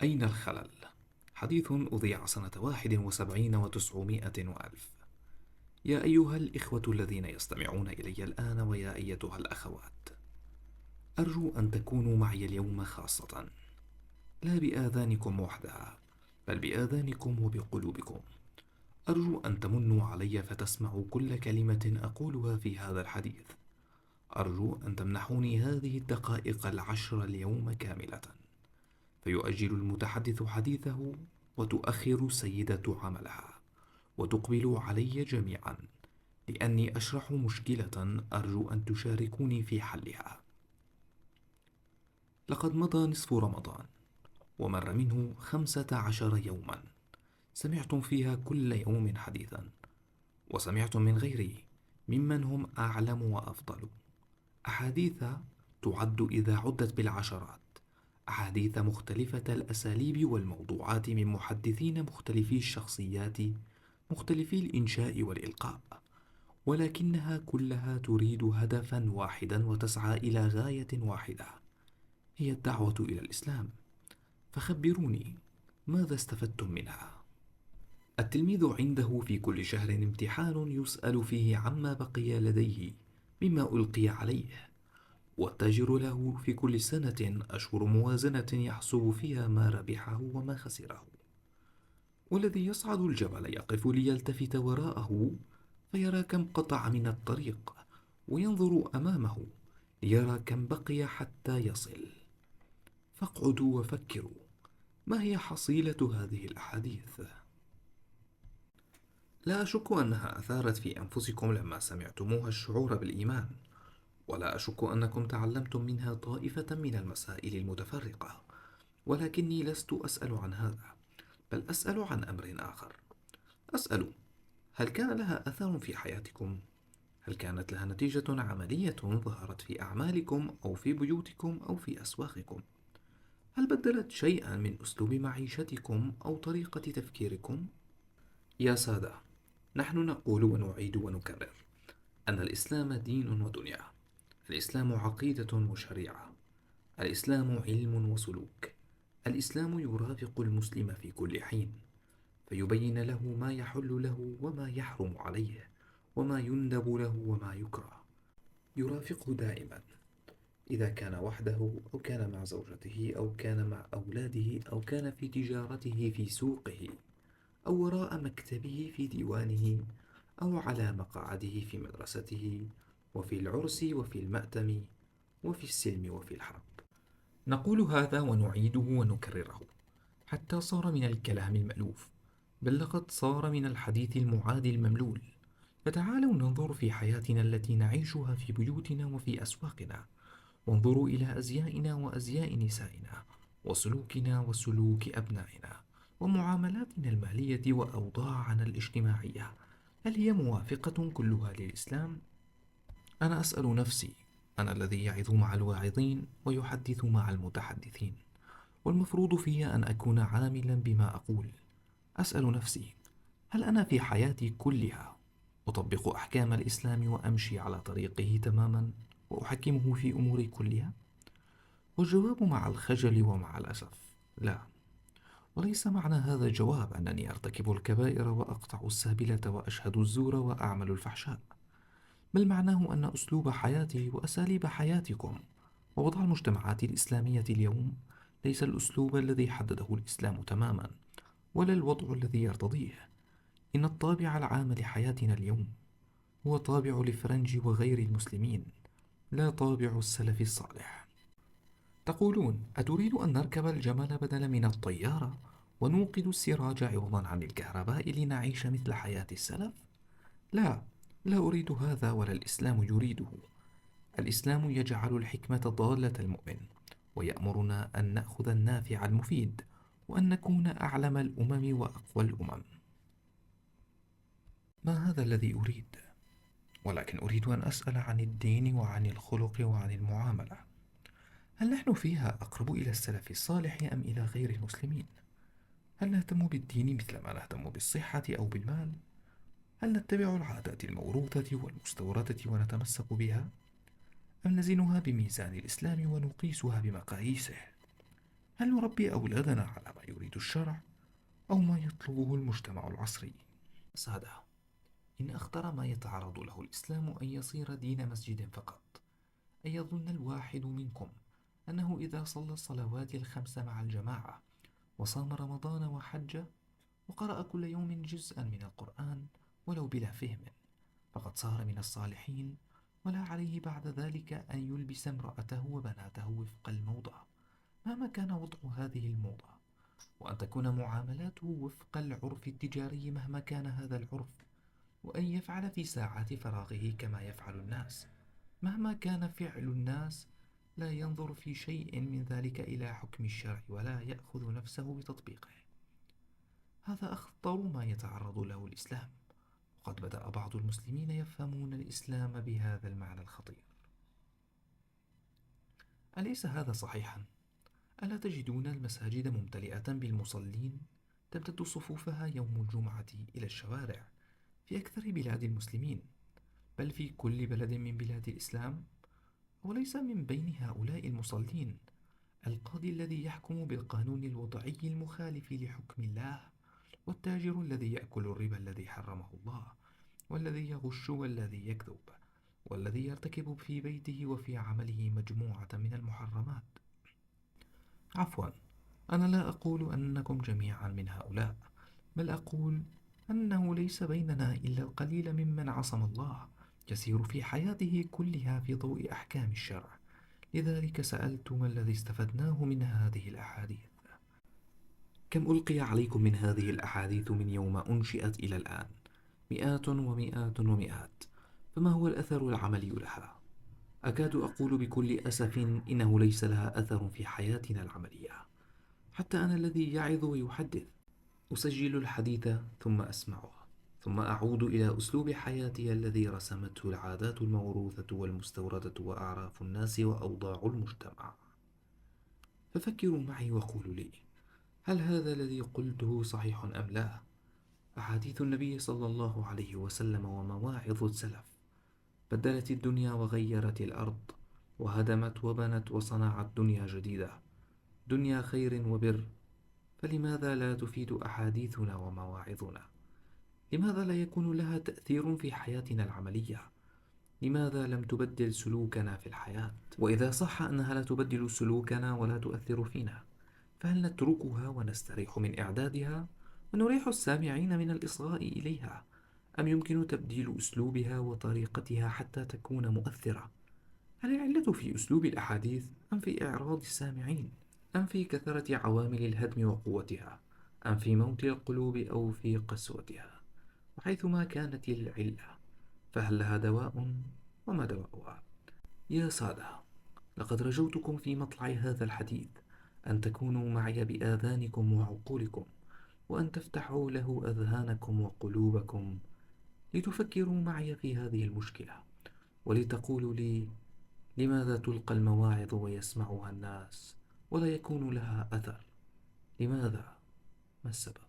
أين الخلل؟ حديث أذيع سنة 71 و900 وألف. يا أيها الإخوة الذين يستمعون إلي الآن، ويا أيتها الأخوات، أرجو أن تكونوا معي اليوم خاصة، لا بآذانكم وحدها، بل بآذانكم وبقلوبكم. أرجو أن تمنوا علي فتسمعوا كل كلمة أقولها في هذا الحديث. أرجو أن تمنحوني هذه الدقائق العشر اليوم كاملة. فيؤجل المتحدث حديثه، وتؤخر السيدة عملها، وتقبل علي جميعا، لأني أشرح مشكلة أرجو أن تشاركوني في حلها. لقد مضى نصف رمضان، ومر منه 15 يوما، سمعتم فيها كل يوم حديثا، وسمعتم من غيري ممن هم أعلم وأفضل أحاديث تعد إذا عدت بالعشرات، أحاديث مختلفة الأساليب والموضوعات من محدثين مختلفي الشخصيات، مختلفي الإنشاء والإلقاء، ولكنها كلها تريد هدفا واحدا وتسعى إلى غاية واحدة، هي الدعوة إلى الإسلام. فخبروني، ماذا استفدتم منها؟ التلميذ عنده في كل شهر امتحان يسأل فيه عما بقي لديه مما ألقي عليه، والتاجر له في كل سنة أشهر موازنة يحسب فيها ما ربحه وما خسره، والذي يصعد الجبل يقف ليلتفت وراءه فيرى كم قطع من الطريق، وينظر أمامه ليرى كم بقي حتى يصل. فاقعدوا وفكروا، ما هي حصيلة هذه الأحاديث؟ لا أشك أنها أثارت في أنفسكم لما سمعتموها الشعور بالإيمان، ولا أشك أنكم تعلمتم منها طائفة من المسائل المتفرقة، ولكني لست أسأل عن هذا، بل أسأل عن أمر آخر. أسأل: هل كان لها أثر في حياتكم؟ هل كانت لها نتيجة عملية ظهرت في أعمالكم أو في بيوتكم أو في أسواقكم؟ هل بدلت شيئا من أسلوب معيشتكم أو طريقة تفكيركم؟ يا سادة، نحن نقول ونعيد ونكرر أن الإسلام دين ودنيا. الإسلام عقيدة وشريعة. الإسلام علم وسلوك. الإسلام يرافق المسلم في كل حين، فيبين له ما يحل له وما يحرم عليه، وما يندب له وما يكره. يرافقه دائما، إذا كان وحده أو كان مع زوجته أو كان مع أولاده أو كان في تجارته في سوقه، أو وراء مكتبه في ديوانه، أو على مقعده في مدرسته، وفي العرس وفي المأتم، وفي السلم وفي الحرب. نقول هذا ونعيده ونكرره حتى صار من الكلام المألوف، بل لقد صار من الحديث المعاد المملول. فتعالوا ننظر في حياتنا التي نعيشها في بيوتنا وفي أسواقنا، وانظروا إلى أزيائنا وأزياء نسائنا، وسلوكنا وسلوك أبنائنا، ومعاملاتنا المالية وأوضاعنا الاجتماعية. هل هي موافقة كلها للإسلام؟ أنا أسأل نفسي، أنا الذي يعظ مع الواعظين ويحدث مع المتحدثين، والمفروض في أن أكون عاملا بما أقول. أسأل نفسي، هل أنا في حياتي كلها أطبق أحكام الإسلام وأمشي على طريقه تماما وأحكمه في أموري كلها؟ والجواب مع الخجل ومع الأسف لا. وليس معنى هذا الجواب أنني أرتكب الكبائر وأقطع السابلة وأشهد الزور وأعمل الفحشاء، بل معناه أن أسلوب حياتي وأساليب حياتكم ووضع المجتمعات الإسلامية اليوم ليس الأسلوب الذي حدده الإسلام تماما، ولا الوضع الذي يرتضيه. إن الطابع العام لحياتنا اليوم هو طابع الفرنج وغير المسلمين، لا طابع السلف الصالح. تقولون: أتريد أن نركب الجمل بدلا من الطيارة، ونوقد السراج عوضا عن الكهرباء لنعيش مثل حياة السلف؟ لا، لا أريد هذا ولا الإسلام يريده. الإسلام يجعل الحكمة ضالة المؤمن، ويأمرنا أن نأخذ النافع المفيد، وأن نكون أعلم الأمم وأقوى الأمم. ما هذا الذي أريد؟ ولكن أريد أن أسأل عن الدين وعن الخلق وعن المعاملة. هل نحن فيها أقرب إلى السلف الصالح أم إلى غير المسلمين؟ هل نهتم بالدين مثل ما نهتم بالصحة أو بالمال؟ هل نتبع العادات الموروثة والمستوردة ونتمسك بها؟ أم نزنها بميزان الإسلام ونقيسها بمقاييسه؟ هل نربي أولادنا على ما يريد الشرع أو ما يطلبه المجتمع العصري؟ سادة، إن أخطر ما يتعرض له الإسلام أن يصير دين مسجد فقط، أن يظن الواحد منكم أنه إذا صلى الصلوات الخمس مع الجماعة وصام رمضان وحج وقرأ كل يوم جزءا من القرآن ولو بلا فهم فقد صار من الصالحين، ولا عليه بعد ذلك أن يلبس امرأته وبناته وفق الموضة مهما كان وضع هذه الموضة، وأن تكون معاملاته وفق العرف التجاري مهما كان هذا العرف، وأن يفعل في ساعات فراغه كما يفعل الناس مهما كان فعل الناس، لا ينظر في شيء من ذلك إلى حكم الشرع ولا يأخذ نفسه بتطبيقه. هذا أخطر ما يتعرض له الإسلام، وقد بدأ بعض المسلمين يفهمون الإسلام بهذا المعنى الخطير. أليس هذا صحيحا؟ ألا تجدون المساجد ممتلئة بالمصلين تمتد صفوفها يوم الجمعة إلى الشوارع في أكثر بلاد المسلمين، بل في كل بلد من بلاد الإسلام؟ وليس من بين هؤلاء المصلين القاضي الذي يحكم بالقانون الوضعي المخالف لحكم الله، والتاجر الذي يأكل الربا الذي حرمه الله، والذي يغش والذي يكذب، والذي يرتكب في بيته وفي عمله مجموعة من المحرمات؟ عفوا، أنا لا أقول أنكم جميعا من هؤلاء، بل أقول أنه ليس بيننا إلا القليل ممن عصم الله يسير في حياته كلها في ضوء أحكام الشرع. لذلك سألت: ما الذي استفدناه من هذه الأحاديث؟ كم ألقي عليكم من هذه الأحاديث من يوم أنشئت إلى الآن؟ مئات ومئات ومئات، فما هو الأثر العملي لها؟ أكاد أقول بكل أسف إنه ليس لها أثر في حياتنا العملية. حتى أنا الذي يعظ ويحدث أسجل الحديث ثم أسمعه، ثم أعود إلى أسلوب حياتي الذي رسمته العادات الموروثة والمستوردة وأعراف الناس وأوضاع المجتمع. ففكروا معي وقولوا لي: هل هذا الذي قلته صحيح أم لا؟ أحاديث النبي صلى الله عليه وسلم ومواعظ السلف بدلت الدنيا وغيرت الأرض، وهدمت وبنت وصنعت دنيا جديدة، دنيا خير وبر. فلماذا لا تفيد أحاديثنا ومواعظنا؟ لماذا لا يكون لها تأثير في حياتنا العملية؟ لماذا لم تبدل سلوكنا في الحياة؟ وإذا صح أنها لا تبدل سلوكنا ولا تؤثر فينا، فهل نتركها ونستريح من إعدادها ونريح السامعين من الإصغاء إليها، أم يمكن تبديل أسلوبها وطريقتها حتى تكون مؤثرة؟ هل العلة في أسلوب الأحاديث أم في إعراض السامعين، أم في كثرة عوامل الهدم وقوتها، أم في موت القلوب أو في قسوتها؟ وحيثما كانت العلة فهل لها دواء؟ وما دواؤها؟ يا سادة، لقد رجوتكم في مطلع هذا الحديث أن تكونوا معي بآذانكم وعقولكم، وأن تفتحوا له أذهانكم وقلوبكم لتفكروا معي في هذه المشكلة، ولتقولوا لي: لماذا تلقى المواعظ ويسمعها الناس ولا يكون لها أثر؟ لماذا؟ ما السبب؟